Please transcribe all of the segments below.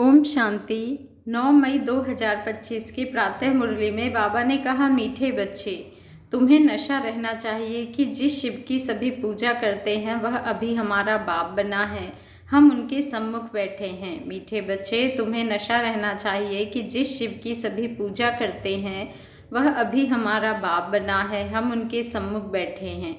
ओम शांति। 9 मई 2025 की प्रातः मुरली में बाबा ने कहा, मीठे बच्चे, तुम्हें नशा रहना चाहिए कि जिस शिव की सभी पूजा करते हैं वह अभी हमारा बाप बना है, हम उनके सम्मुख बैठे हैं। मीठे बच्चे, तुम्हें नशा रहना चाहिए कि जिस शिव की सभी पूजा करते हैं वह अभी हमारा बाप बना है, हम उनके सम्मुख बैठे हैं।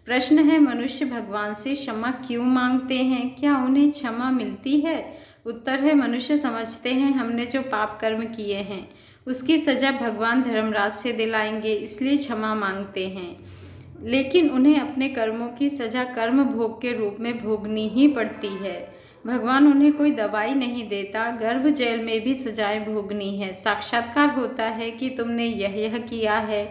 प्रश्न है, मनुष्य भगवान से क्षमा क्यों मांगते हैं? क्या उन्हें क्षमा मिलती है? उत्तर है, मनुष्य समझते हैं हमने जो पाप कर्म किए हैं उसकी सजा भगवान धर्मराज से दिलाएंगे, इसलिए क्षमा मांगते हैं। लेकिन उन्हें अपने कर्मों की सजा कर्म भोग के रूप में भोगनी ही पड़ती है। भगवान उन्हें कोई दवाई नहीं देता, गर्भ जेल में भी सजाएं भोगनी है। साक्षात्कार होता है कि तुमने यह किया है,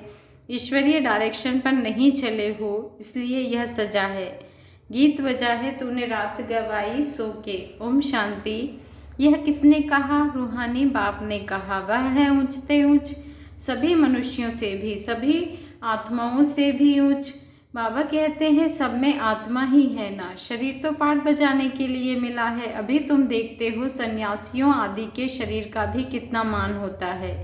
ईश्वरीय डायरेक्शन पर नहीं चले हो, इसलिए यह सजा है। गीत बजा है तूने रात गवाई सो के। ओम शांति। यह किसने कहा? रूहानी बाप ने कहा। वह है ऊंचते ऊंच, सभी मनुष्यों से भी, सभी आत्माओं से भी ऊंच। बाबा कहते हैं सब में आत्मा ही है ना, शरीर तो पाठ बजाने के लिए मिला है। अभी तुम देखते हो सन्यासियों आदि के शरीर का भी कितना मान होता है,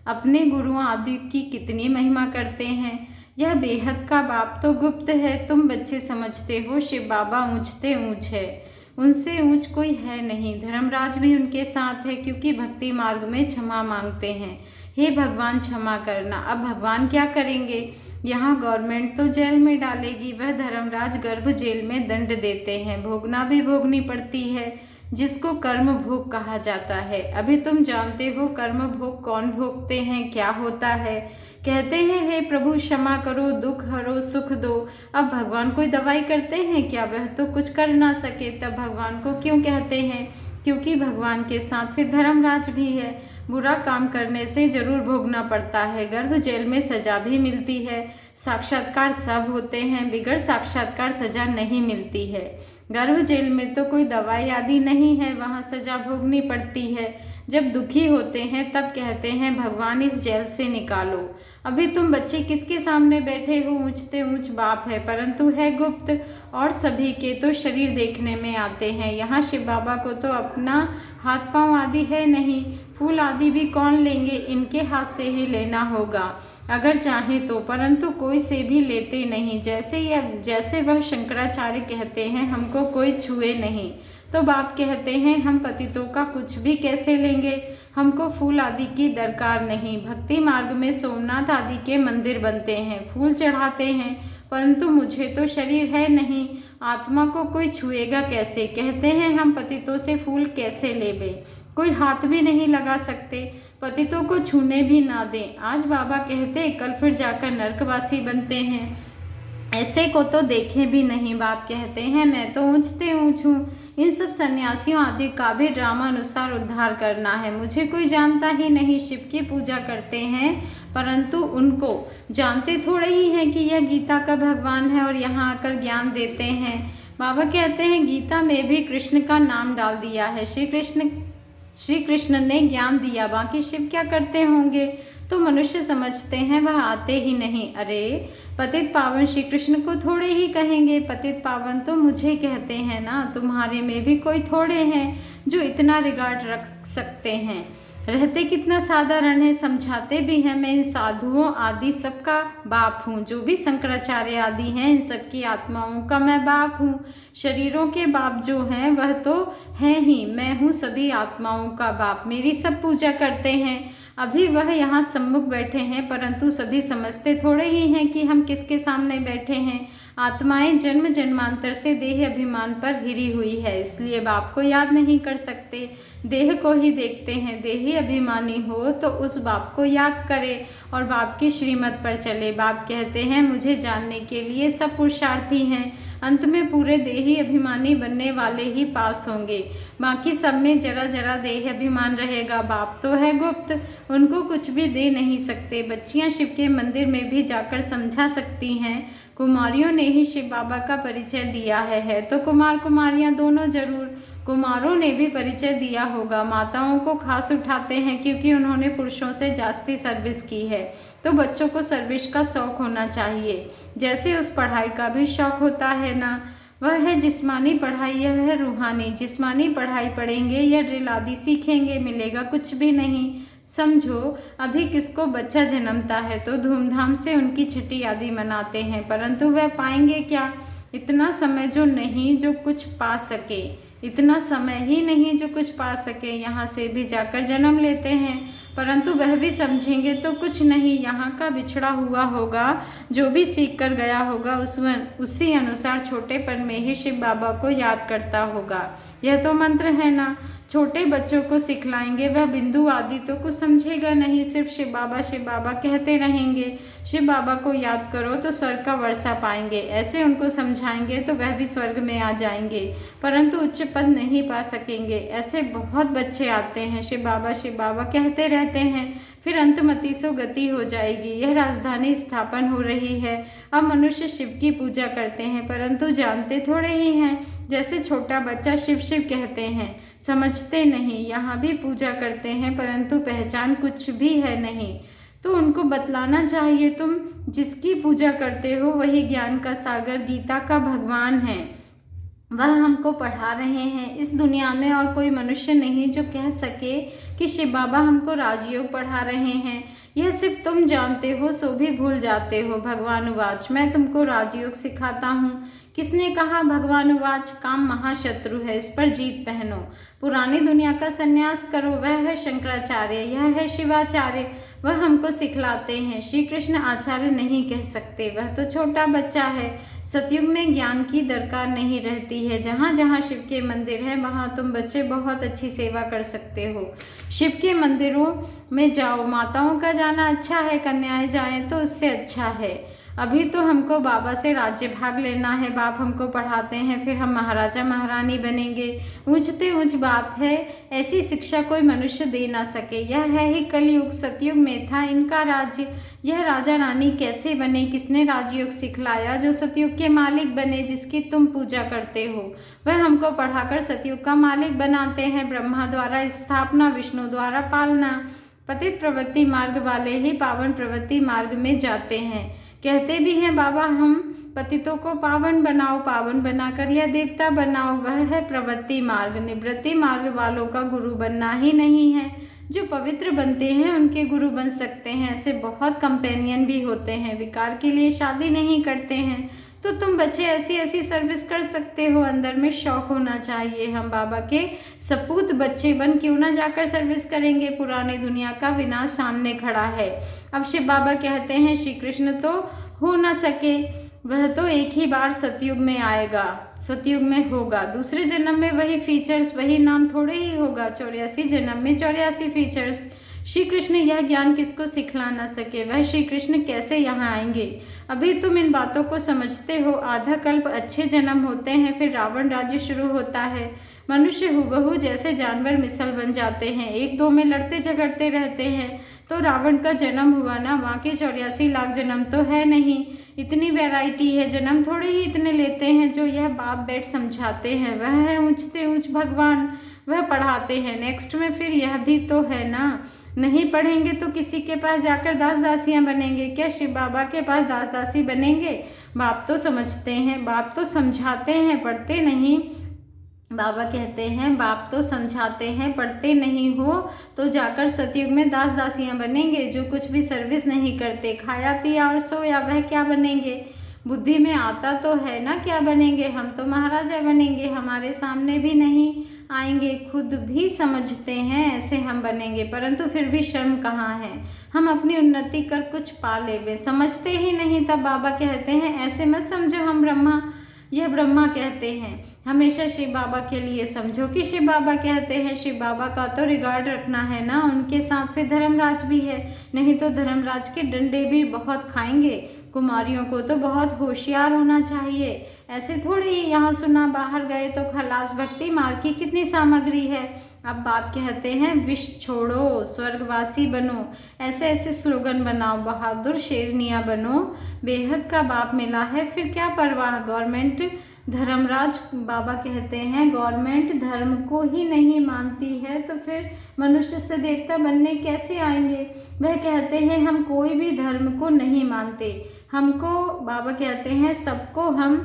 अपने गुरुओं आदि की कितनी महिमा करते हैं। यह बेहद का बाप तो गुप्त है, तुम बच्चे समझते हो शिव बाबा ऊंचते ऊंच है, उनसे ऊंच कोई है नहीं। धर्मराज भी उनके साथ है क्योंकि भक्ति मार्ग में क्षमा मांगते हैं। हे भगवान क्षमा करना। अब भगवान क्या करेंगे? यहाँ गवर्नमेंट तो जेल में डालेगी, वह धर्मराज गर्भ जेल में दंड देते हैं, भोगना भी भोगनी पड़ती है, जिसको कर्म भोग कहा जाता है। अभी तुम जानते हो कर्म भोग कौन भोगते हैं, क्या होता है। कहते हैं हे प्रभु क्षमा करो, दुख हरो, सुख दो। अब भगवान कोई दवाई करते हैं क्या? वह तो कुछ कर ना सके, तब भगवान को क्यों कहते हैं? क्योंकि भगवान के साथ फिर धर्मराज भी है। बुरा काम करने से जरूर भोगना पड़ता है, गर्भ जेल में सजा भी मिलती है। साक्षात्कार सब होते हैं, बिगड़ साक्षात्कार सजा नहीं मिलती है। गर्भ जेल में तो कोई दवाई आदि नहीं है, वहाँ सजा भोगनी पड़ती है। जब दुखी होते हैं तब कहते हैं भगवान इस जेल से निकालो। अभी तुम बच्चे किसके सामने बैठे हो? ऊंचते ऊंच बाप है, परंतु है गुप्त, और सभी के तो शरीर देखने में आते हैं। यहाँ शिव बाबा को तो अपना हाथ पांव आदि है नहीं, फूल आदि भी कौन लेंगे, इनके हाथ से ही लेना होगा अगर चाहें तो, परंतु कोई से भी लेते नहीं। जैसे वह शंकराचार्य कहते हैं हमको कोई छुए नहीं, तो बाप कहते हैं हम पतितों का कुछ भी कैसे लेंगे, हमको फूल आदि की दरकार नहीं। भक्ति मार्ग में सोमनाथ आदि के मंदिर बनते हैं, फूल चढ़ाते हैं, परंतु मुझे तो शरीर है नहीं, आत्मा को कोई छुएगा कैसे? कहते हैं हम पतितों से फूल कैसे लेबे, कोई हाथ भी नहीं लगा सकते, पतितों को छूने भी ना दें। आज बाबा कहते कल फिर जाकर नरकवासी बनते हैं, ऐसे को तो देखे भी नहीं। बाप कहते हैं मैं तो ऊंचते ऊंच हूँ, इन सब सन्यासियों आदि का भी ड्रामा अनुसार उद्धार करना है। मुझे कोई जानता ही नहीं, शिव की पूजा करते हैं परंतु उनको जानते थोड़े ही हैं कि यह गीता का भगवान है और यहाँ आकर ज्ञान देते हैं। बाबा कहते हैं गीता में भी कृष्ण का नाम डाल दिया है, श्री कृष्ण ने ज्ञान दिया, बाकी शिव क्या करते होंगे? तो मनुष्य समझते हैं वह आते ही नहीं। अरे पतित पावन श्री कृष्ण को थोड़े ही कहेंगे, पतित पावन तो मुझे कहते हैं ना, तुम्हारे में भी कोई थोड़े हैं जो इतना रिगार्ड रख सकते हैं। रहते कितना साधारण है, समझाते भी हैं मैं इन साधुओं आदि सबका बाप हूँ, जो भी शंकराचार्य आदि हैं इन सबकी आत्माओं का मैं बाप हूँ। शरीरों के बाप जो हैं वह तो हैं ही, मैं हूँ सभी आत्माओं का बाप, मेरी सब पूजा करते हैं। अभी वह यहाँ सम्मुख बैठे हैं, परंतु सभी समझते थोड़े ही हैं कि हम किसके सामने बैठे हैं। आत्माएं जन्म जन्मांतर से देह अभिमान पर हिरी हुई है, इसलिए बाप को याद नहीं कर सकते, देह को ही देखते हैं। देही अभिमानी हो तो उस बाप को याद करे और बाप की श्रीमत पर चले। बाप कहते हैं मुझे जानने के लिए सब पुरुषार्थी हैं, अंत में पूरे देही अभिमानी बनने वाले ही पास होंगे, बाकी सब में जरा जरा देह अभिमान रहेगा। बाप तो है गुप्त, उनको कुछ भी दे नहीं सकते। बच्चियां शिव के मंदिर में भी जाकर समझा सकती हैं, कुमारियों ने ही शिव बाबा का परिचय दिया है तो कुमार कुमारियां दोनों जरूर। कुमारों ने भी परिचय दिया होगा, माताओं को खास उठाते हैं क्योंकि उन्होंने पुरुषों से जास्ती सर्विस की है, तो बच्चों को सर्विस का शौक होना चाहिए, जैसे उस पढ़ाई का भी शौक होता है ना। वह है जिस्मानी पढ़ाई, यह है रूहानी। जिस्मानी पढ़ाई पढ़ेंगे या ड्रिल आदि सीखेंगे, मिलेगा कुछ भी नहीं। समझो, अभी किसको बच्चा जन्मता है तो धूमधाम से उनकी छठी आदि मनाते हैं, परंतु वह पाएंगे क्या? इतना समय जो नहीं जो कुछ पा सके, इतना समय ही नहीं जो कुछ पा सके। यहाँ से भी जाकर जन्म लेते हैं, परंतु वह भी समझेंगे तो कुछ नहीं। यहाँ का बिछड़ा हुआ होगा, जो भी सीख कर गया होगा उसी अनुसार छोटेपन में ही शिव बाबा को याद करता होगा। यह तो मंत्र है ना, छोटे बच्चों को सिखलाएंगे, वह बिंदु आदि तो कुछ समझेगा नहीं, सिर्फ शिव बाबा कहते रहेंगे। शिव बाबा को याद करो तो स्वर्ग का वर्षा पाएंगे, ऐसे उनको समझाएंगे तो वह भी स्वर्ग में आ जाएंगे, परंतु उच्च पद नहीं पा सकेंगे। ऐसे बहुत बच्चे आते हैं, शिव बाबा कहते रहते हैं, फिर अंतमति सो गति हो जाएगी। यह राजधानी स्थापन हो रही है। अब मनुष्य शिव की पूजा करते हैं, परंतु जानते थोड़े ही हैं। जैसे छोटा बच्चा शिव शिव कहते हैं, समझते नहीं। यहाँ भी पूजा करते हैं, परंतु पहचान कुछ भी है नहीं। तो उनको बतलाना चाहिए, तुम जिसकी पूजा करते हो वही ज्ञान का सागर, गीता का भगवान है। वह हमको पढ़ा रहे हैं। इस दुनिया में और कोई मनुष्य नहीं जो कह सके कि शिव बाबा हमको राजयोग पढ़ा रहे हैं। यह सिर्फ तुम जानते हो, सो भी भूल जाते हो। भगवान उवाच, मैं तुमको राजयोग सिखाता हूँ। किसने कहा? भगवान उवाच, काम महाशत्रु है, इस पर जीत पहनो। पुरानी दुनिया का संन्यास करो। वह है शंकराचार्य, यह है शिवाचार्य, वह हमको सिखलाते हैं। श्री कृष्ण आचार्य नहीं कह सकते, वह तो छोटा बच्चा है। सतयुग में ज्ञान की दरकार नहीं रहती है। जहाँ जहाँ शिव के मंदिर हैं वहाँ तुम बच्चे बहुत अच्छी सेवा कर सकते हो। शिव के मंदिरों में जाओ, माताओं का जाना अच्छा है, कन्याएं जाएं तो उससे अच्छा है। अभी तो हमको बाबा से राज्य भाग लेना है, बाप हमको पढ़ाते हैं, फिर हम महाराजा महारानी बनेंगे। ऊंचते ऊंच बाप है, ऐसी शिक्षा कोई मनुष्य दे ना सके। यह है ही कलयुग, सतयुग में था इनका राज्य। यह राजा रानी कैसे बने? किसने राजयोग सिखलाया? जो सतयुग के मालिक बने, जिसकी तुम पूजा करते हो, वह हमको पढ़ाकर सतयुग का मालिक बनाते हैं। ब्रह्मा द्वारा स्थापना, विष्णु द्वारा पालना। पतित प्रवृत्ति मार्ग वाले ही पावन प्रवृत्ति मार्ग में जाते हैं। कहते भी हैं बाबा, हम पतितों को पावन बनाओ, पावन बनाकर यह देवता बनाओ। वह है प्रवृत्ति मार्ग। निवृत्ति मार्ग वालों का गुरु बनना ही नहीं है। जो पवित्र बनते हैं उनके गुरु बन सकते हैं। ऐसे बहुत कंपेनियन भी होते हैं, विकार के लिए शादी नहीं करते हैं। तो तुम बच्चे ऐसी ऐसी सर्विस कर सकते हो, अंदर में शौक होना चाहिए। हम बाबा के सपूत बच्चे बन क्यों ना जाकर सर्विस करेंगे? पुरानी दुनिया का विनाश सामने खड़ा है। अब शिव बाबा कहते हैं श्री कृष्ण तो हो ना सके, वह तो एक ही बार सतयुग में आएगा, सतयुग में होगा। दूसरे जन्म में वही फीचर्स, वही नाम थोड़े ही होगा। 84 जन्म में 84 फीचर्स। श्री कृष्ण यह ज्ञान किसको सिखला ना सके? वह श्री कृष्ण कैसे यहाँ आएंगे? अभी तुम इन बातों को समझते हो। आधा कल्प अच्छे जन्म होते हैं, फिर रावण राज्य शुरू होता है। मनुष्य हुबहू जैसे जानवर मिसल बन जाते हैं, एक दो में लड़ते झगड़ते रहते हैं। तो रावण का जन्म हुआ ना, बाकी 84 लाख जन्म तो है नहीं। इतनी वैरायटी है, जन्म थोड़े ही इतने लेते हैं। जो यह बाप बैठ समझाते हैं वह है ऊंचते ऊंच भगवान, वह पढ़ाते हैं। नेक्स्ट में फिर यह भी तो है ना, नहीं पढ़ेंगे तो किसी के पास जाकर दास दासियां बनेंगे क्या? शिव बाबा के पास दास दासी बनेंगे? बाप तो समझते हैं, बाप तो समझाते हैं, पढ़ते नहीं। बाबा कहते हैं बाप तो समझाते हैं, पढ़ते नहीं हो तो जाकर सतयुग में दास दासियां बनेंगे। जो कुछ भी सर्विस नहीं करते, खाया पिया और सोया, वह क्या बनेंगे? बुद्धि में आता तो है ना क्या बनेंगे? हम तो महाराजा बनेंगे, हमारे सामने भी नहीं आएंगे, खुद भी समझते हैं ऐसे हम बनेंगे, परंतु फिर भी शर्म कहाँ है? हम अपनी उन्नति कर कुछ पा लेवे, समझते ही नहीं। तब बाबा कहते हैं ऐसे मत समझो हम ब्रह्मा, यह ब्रह्मा कहते हैं। हमेशा शिव बाबा के लिए समझो कि शिव बाबा कहते हैं। शिव बाबा का तो रिगार्ड रखना है ना, उनके साथ फिर धर्मराज भी है, नहीं तो धर्मराज के डंडे भी बहुत खाएंगे। कुमारियों को तो बहुत होशियार होना चाहिए। ऐसे थोड़ी ही यहाँ सुना बाहर गए तो खलास। भक्ति मार्ग की कितनी सामग्री है। अब बाप कहते हैं विष छोड़ो, स्वर्गवासी बनो, ऐसे ऐसे स्लोगन बनाओ, बहादुर शेरनिया बनो, बेहद का बाप मिला है, फिर क्या परवाह। गवर्नमेंट धर्मराज, बाबा कहते हैं गवर्नमेंट धर्म को ही नहीं मानती है तो फिर मनुष्य से देवता बनने कैसे आएंगे? वह कहते हैं हम कोई भी धर्म को नहीं मानते, हमको बाबा कहते हैं सबको हम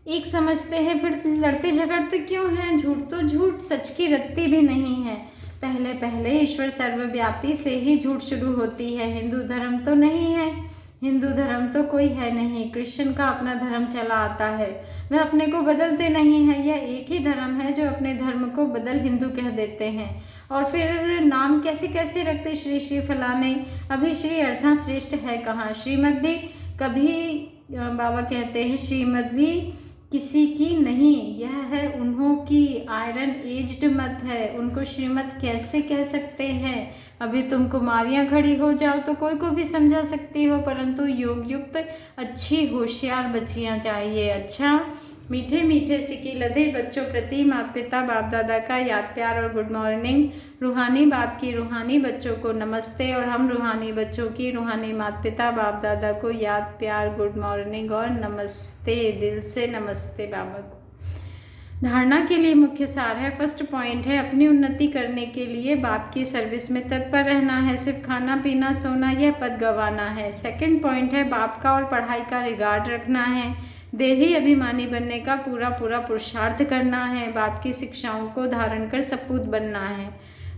एक समझते हैं फिर लड़ते झगड़ते क्यों हैं। झूठ तो झूठ, सच की रत्ती भी नहीं है। पहले पहले ईश्वर सर्वव्यापी से ही झूठ शुरू होती है। हिंदू धर्म तो नहीं है, हिंदू धर्म तो कोई है नहीं। कृष्ण का अपना धर्म चला आता है, वह अपने को बदलते नहीं हैं। यह एक ही धर्म है जो अपने धर्म को बदल हिंदू कह देते हैं। और फिर नाम कैसे कैसे रखते, श्री श्री फलाने। अभी श्री अर्थात श्रेष्ठ है कहाँ। श्रीमत भी कभी बाबा कहते हैं श्रीमत भी किसी की नहीं, यह है उन्हों की। आयरन एज्ड मत है, उनको श्रीमत कैसे कह सकते हैं। अभी तुम कुमारियाँ खड़ी हो जाओ तो कोई को भी समझा सकती हो, परंतु योग युक्त अच्छी होशियार बच्चियाँ चाहिए। अच्छा, मीठे मीठे सिकी लदे बच्चों प्रति माता पिता बाप दादा का याद प्यार और गुड मॉर्निंग। रूहानी बाप की रूहानी बच्चों को नमस्ते, और हम रूहानी बच्चों की रूहानी माता पिता बाप दादा को याद प्यार गुड मॉर्निंग और नमस्ते, दिल से नमस्ते बाबा को। धारणा के लिए मुख्य सार है। फर्स्ट पॉइंट है अपनी उन्नति करने के लिए बाप की सर्विस में तत्पर रहना है। सिर्फ खाना पीना सोना यह पद गंवाना है। सेकंड पॉइंट है बाप का और पढ़ाई का रिगार्ड रखना है। देही अभिमानी बनने का पूरा पूरा पुरुषार्थ करना है। बाप की शिक्षाओं को धारण कर सपूत बनना है।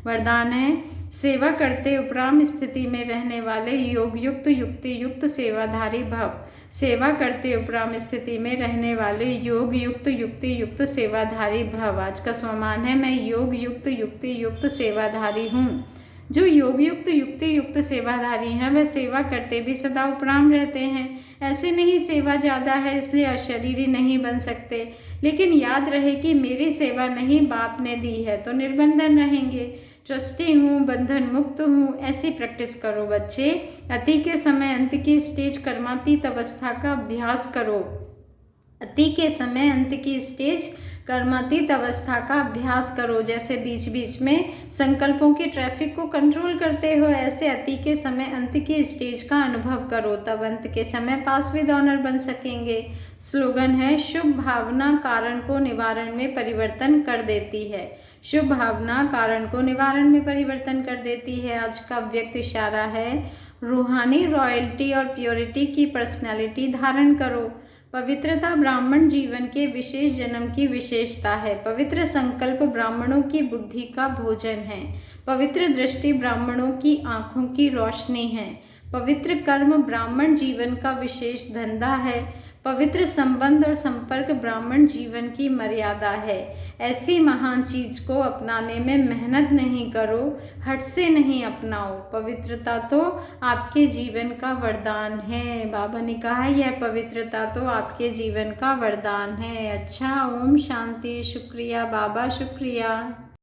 वरदान है सेवा करते उपराम स्थिति में रहने वाले योग युक्त युक्ति युक्त सेवाधारी भव। सेवा करते उपराम स्थिति में रहने वाले योग युक्त युक्ति युक्त सेवाधारी भव। आज का स्वमान है मैं योग युक्त युक्ति युक्त सेवाधारी हूँ। जो योग युक्त युक्ति युक्त सेवाधारी हैं वह सेवा करते भी सदा उपराम रहते हैं। ऐसे नहीं सेवा ज़्यादा है इसलिए अशरीरी नहीं बन सकते, लेकिन याद रहे कि मेरी सेवा नहीं बाप ने दी है तो निर्बंधन रहेंगे। ट्रस्टी हूँ, बंधन मुक्त हूँ, ऐसी प्रैक्टिस करो बच्चे। अति के समय अंत की स्टेज कर्मातीत अवस्था का अभ्यास करो। अति के समय अंत की स्टेज कर्मातीत अवस्था का अभ्यास करो। जैसे बीच बीच में संकल्पों की ट्रैफिक को कंट्रोल करते हो, ऐसे अति के समय अंत की स्टेज का अनुभव करो, तब अंत के समय पास विद ऑनर बन सकेंगे। स्लोगन है शुभ भावना कारण को निवारण में परिवर्तन कर देती है। शुभ भावना कारण को निवारण में परिवर्तन कर देती है। आज का व्यक्त इशारा है रूहानी रॉयल्टी और प्योरिटी की पर्सनैलिटी धारण करो। पवित्रता ब्राह्मण जीवन के विशेष जन्म की विशेषता है। पवित्र संकल्प ब्राह्मणों की बुद्धि का भोजन है। पवित्र दृष्टि ब्राह्मणों की आँखों की रोशनी है। पवित्र कर्म ब्राह्मण जीवन का विशेष धंधा है। पवित्र संबंध और संपर्क ब्राह्मण जीवन की मर्यादा है। ऐसी महान चीज को अपनाने में मेहनत नहीं करो, हट से नहीं अपनाओ। पवित्रता तो आपके जीवन का वरदान है। बाबा ने कहा यह पवित्रता तो आपके जीवन का वरदान है। अच्छा, ओम शांति। शुक्रिया बाबा, शुक्रिया।